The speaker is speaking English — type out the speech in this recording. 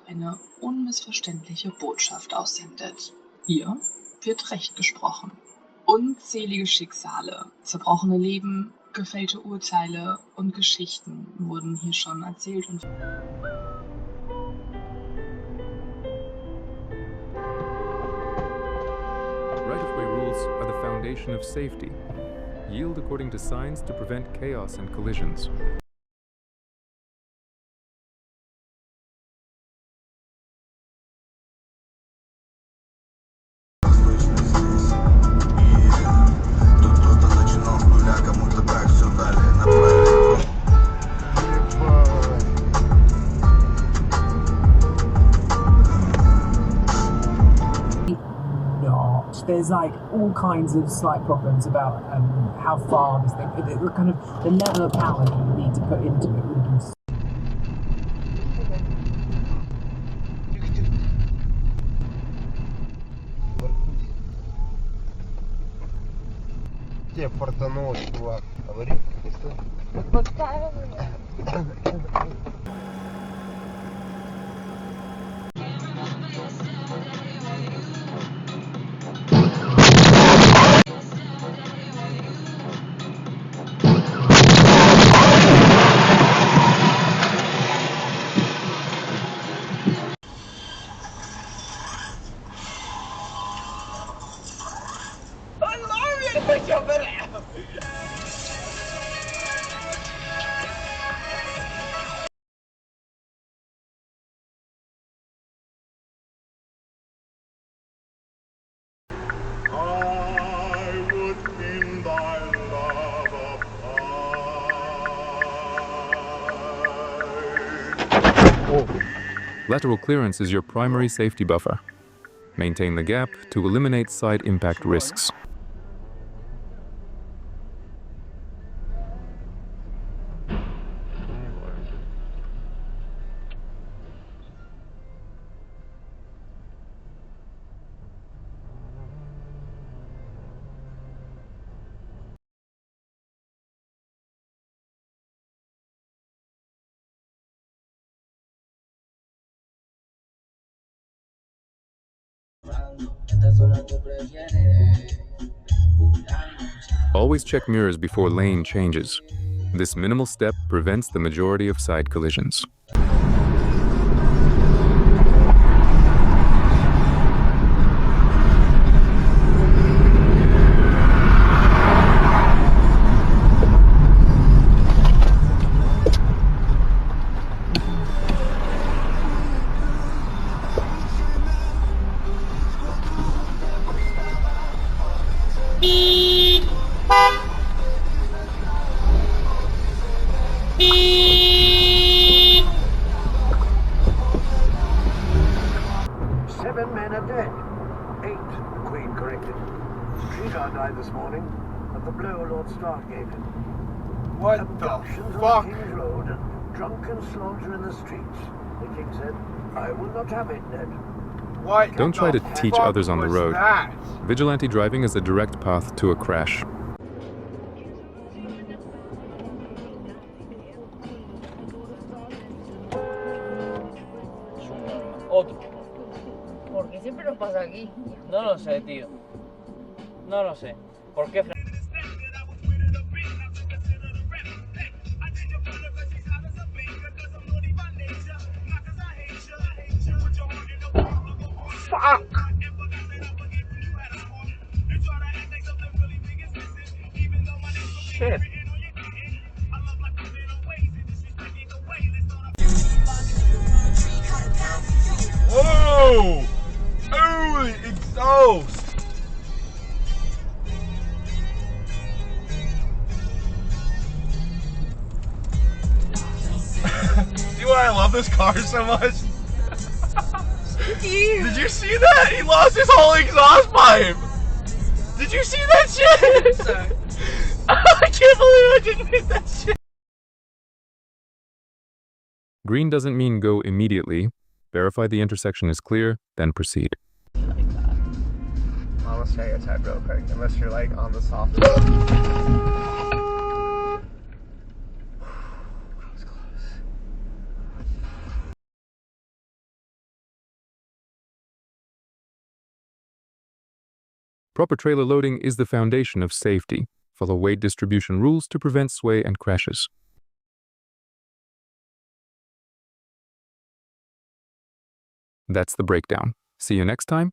Eine unmissverständliche Botschaft aussendet. Hier wird Recht gesprochen. Unzählige Schicksale, zerbrochene Leben, gefällte Urteile und Geschichten wurden hier schon erzählt und Right-of-way rules are the foundation of safety. Yield according to signs to prevent chaos and collisions. There's like all kinds of slight problems about how far this thing, the kind of the level of power that you need to put into it. Тебе портануло, чувак. Говори, что? Lateral clearance is your primary safety buffer. Maintain the gap to eliminate side impact risks. Always check mirrors before lane changes. This minimal step prevents the majority of side collisions. This morning at the Blow Lord Stargate. What Abductions the fuck? on King's Road and drunken slaughter in the streets. The king said, I will not have it, Ned. What? Don't try to teach others on the was road. That? Vigilante driving is a direct path to a crash. Otro. ¿Por qué siempre nos pasa aquí? No lo sé, tío. No lo sé. ¿Por qué? Fuck! Shit. Whoa! Holy exhaust! See why I love this car so much? Did you see that? He lost his whole exhaust pipe! Did you see that shit? Sorry. I can't believe I didn't miss that shit! Green doesn't mean go immediately. Verify the intersection is clear, then proceed. On a stereotype real quick, unless you're like on the soft. Proper trailer loading is the foundation of safety. Follow weight distribution rules to prevent sway and crashes. That's the breakdown. See you next time.